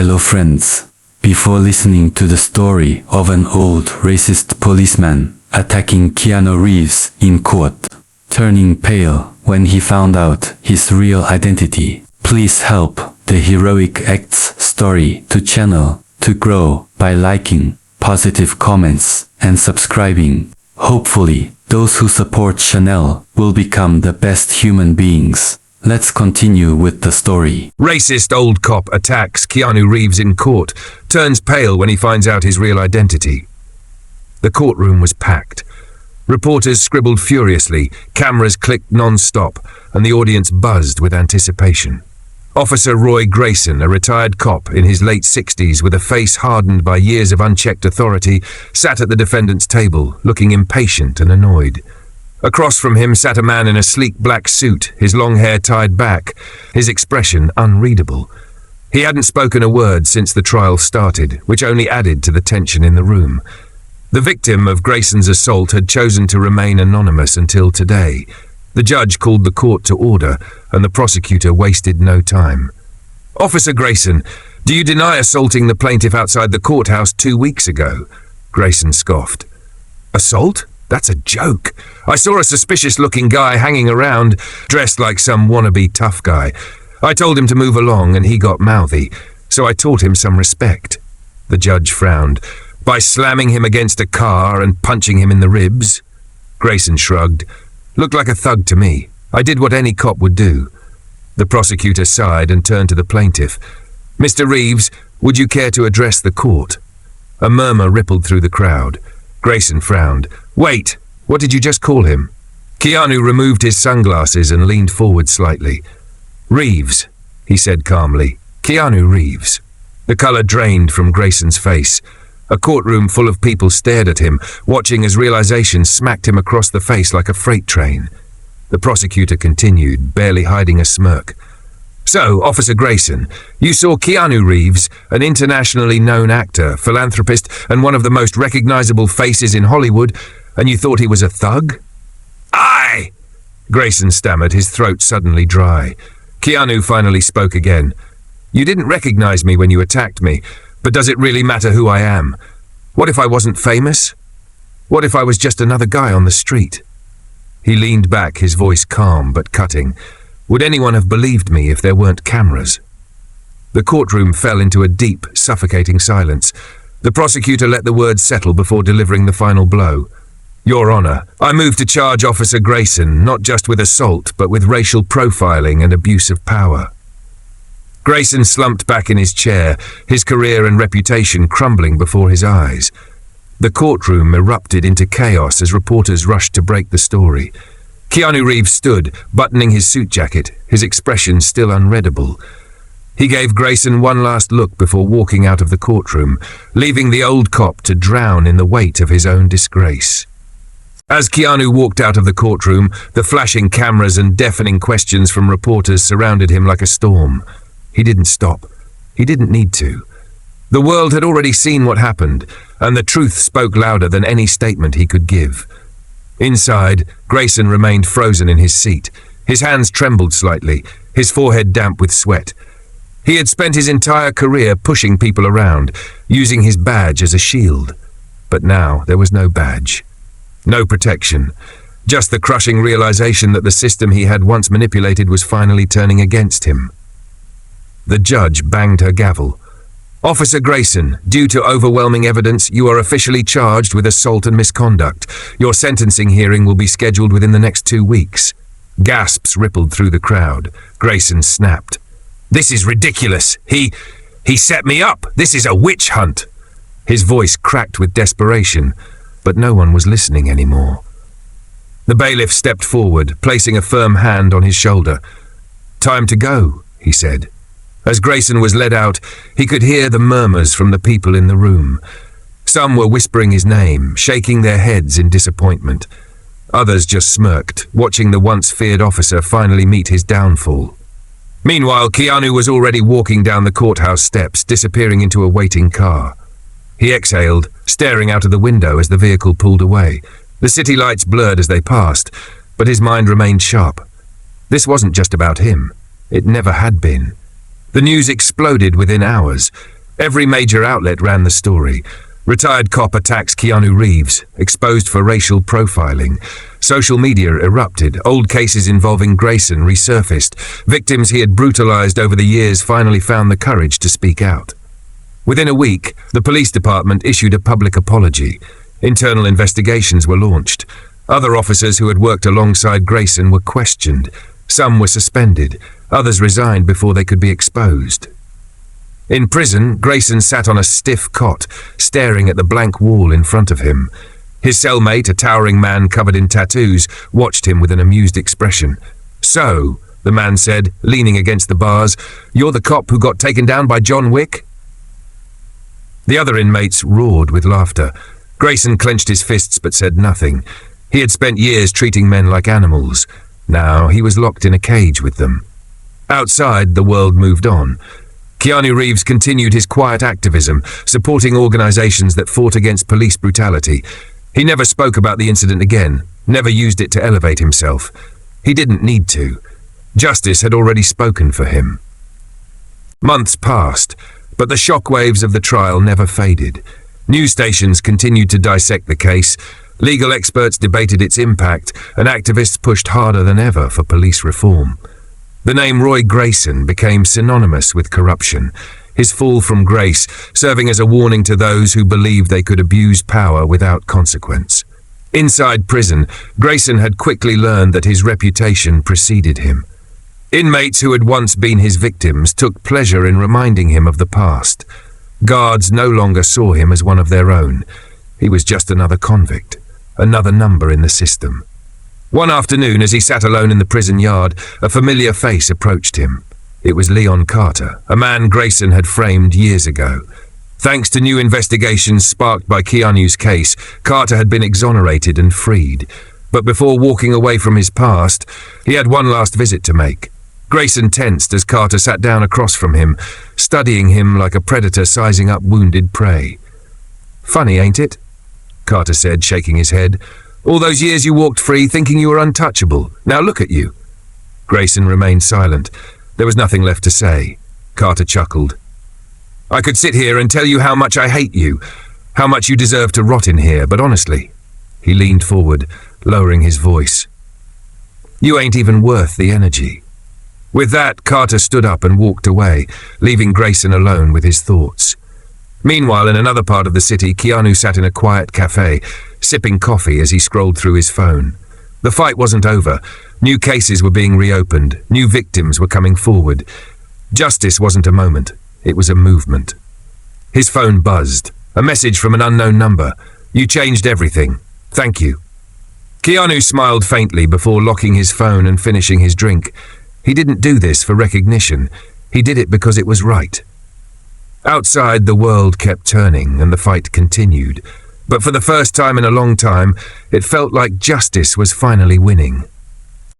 Hello friends. Before listening to the story of an old racist policeman attacking Keanu Reeves in court, turning pale when he found out his real identity, please help the Heroic Acts story to channel to grow by liking, positive comments, and subscribing. Hopefully, those who support Chanel will become the best human beings. Let's continue with the story. Racist old cop attacks Keanu Reeves in court, turns pale when he finds out his real identity. The courtroom was packed. Reporters scribbled furiously, cameras clicked non-stop, and the audience buzzed with anticipation. Officer Roy Grayson, a retired cop in his late 60s with a face hardened by years of unchecked authority, sat at the defendant's table, looking impatient and annoyed. Across from him sat a man in a sleek black suit, his long hair tied back, his expression unreadable. He hadn't spoken a word since the trial started, which only added to the tension in the room. The victim of Grayson's assault had chosen to remain anonymous until today. The judge called the court to order, and the prosecutor wasted no time. "Officer Grayson, do you deny assaulting the plaintiff outside the courthouse 2 weeks ago?" Grayson scoffed. "Assault? That's a joke. I saw a suspicious-looking guy hanging around, dressed like some wannabe tough guy. I told him to move along and he got mouthy, so I taught him some respect." The judge frowned. "By slamming him against a car and punching him in the ribs?" Grayson shrugged. "Looked like a thug to me. I did what any cop would do." The prosecutor sighed and turned to the plaintiff. "Mr. Reeves, would you care to address the court?" A murmur rippled through the crowd. Grayson frowned. "Wait, what did you just call him?" Keanu removed his sunglasses and leaned forward slightly. "Reeves," he said calmly. "Keanu Reeves." The color drained from Grayson's face. A courtroom full of people stared at him, watching as realization smacked him across the face like a freight train. The prosecutor continued, barely hiding a smirk. "So, Officer Grayson, you saw Keanu Reeves, an internationally known actor, philanthropist, and one of the most recognizable faces in Hollywood, and you thought he was a thug?" "Aye!" Grayson stammered, his throat suddenly dry. Keanu finally spoke again. "You didn't recognize me when you attacked me, but does it really matter who I am? What if I wasn't famous? What if I was just another guy on the street?" He leaned back, his voice calm but cutting. "Would anyone have believed me if there weren't cameras?" The courtroom fell into a deep, suffocating silence. The prosecutor let the words settle before delivering the final blow. "Your Honor, I move to charge Officer Grayson not just with assault, but with racial profiling and abuse of power." Grayson slumped back in his chair, his career and reputation crumbling before his eyes. The courtroom erupted into chaos as reporters rushed to break the story. Keanu Reeves stood, buttoning his suit jacket, his expression still unreadable. He gave Grayson one last look before walking out of the courtroom, leaving the old cop to drown in the weight of his own disgrace. As Keanu walked out of the courtroom, the flashing cameras and deafening questions from reporters surrounded him like a storm. He didn't stop. He didn't need to. The world had already seen what happened, and the truth spoke louder than any statement he could give. Inside, Grayson remained frozen in his seat. His hands trembled slightly, his forehead damp with sweat. He had spent his entire career pushing people around, using his badge as a shield. But now there was no badge. No protection. Just the crushing realization that the system he had once manipulated was finally turning against him. The judge banged her gavel. "Officer Grayson, due to overwhelming evidence, you are officially charged with assault and misconduct. Your sentencing hearing will be scheduled within the next 2 weeks." Gasps rippled through the crowd. Grayson snapped. "This is ridiculous. He set me up. This is a witch hunt." His voice cracked with desperation, but no one was listening anymore. The bailiff stepped forward, placing a firm hand on his shoulder. "Time to go," he said. As Grayson was led out, he could hear the murmurs from the people in the room. Some were whispering his name, shaking their heads in disappointment. Others just smirked, watching the once feared officer finally meet his downfall. Meanwhile, Keanu was already walking down the courthouse steps, disappearing into a waiting car. He exhaled, staring out of the window as the vehicle pulled away. The city lights blurred as they passed, but his mind remained sharp. This wasn't just about him. It never had been. The news exploded within hours. Every major outlet ran the story. Retired cop attacks Keanu Reeves, exposed for racial profiling. Social media erupted. Old cases involving Grayson resurfaced. Victims he had brutalized over the years finally found the courage to speak out. Within a week, the police department issued a public apology. Internal investigations were launched. Other officers who had worked alongside Grayson were questioned. Some were suspended. Others resigned before they could be exposed. In prison, Grayson sat on a stiff cot, staring at the blank wall in front of him. His cellmate, a towering man covered in tattoos, watched him with an amused expression. "So," the man said, leaning against the bars, "you're the cop who got taken down by John Wick?" The other inmates roared with laughter. Grayson clenched his fists but said nothing. He had spent years treating men like animals. Now he was locked in a cage with them. Outside, the world moved on. Keanu Reeves continued his quiet activism, supporting organizations that fought against police brutality. He never spoke about the incident again, never used it to elevate himself. He didn't need to. Justice had already spoken for him. Months passed, but the shockwaves of the trial never faded. News stations continued to dissect the case. Legal experts debated its impact, and activists pushed harder than ever for police reform. The name Roy Grayson became synonymous with corruption, his fall from grace serving as a warning to those who believed they could abuse power without consequence. Inside prison, Grayson had quickly learned that his reputation preceded him. Inmates who had once been his victims took pleasure in reminding him of the past. Guards no longer saw him as one of their own. He was just another convict, another number in the system. One afternoon, as he sat alone in the prison yard, a familiar face approached him. It was Leon Carter, a man Grayson had framed years ago. Thanks to new investigations sparked by Keanu's case, Carter had been exonerated and freed. But before walking away from his past, he had one last visit to make. Grayson tensed as Carter sat down across from him, studying him like a predator sizing up wounded prey. "Funny, ain't it?" Carter said, shaking his head. "All those years you walked free thinking you were untouchable. Now look at you." Grayson remained silent. There was nothing left to say. Carter chuckled. "I could sit here and tell you how much I hate you, how much you deserve to rot in here, but honestly," he leaned forward, lowering his voice, "you ain't even worth the energy." With that, Carter stood up and walked away, leaving Grayson alone with his thoughts. Meanwhile, in another part of the city, Keanu sat in a quiet cafe, sipping coffee as he scrolled through his phone. The fight wasn't over. New cases were being reopened. New victims were coming forward. Justice wasn't a moment. It was a movement. His phone buzzed. A message from an unknown number. "You changed everything. Thank you." Keanu smiled faintly before locking his phone and finishing his drink. He didn't do this for recognition. He did it because it was right. Outside, the world kept turning and the fight continued. But for the first time in a long time, it felt like justice was finally winning.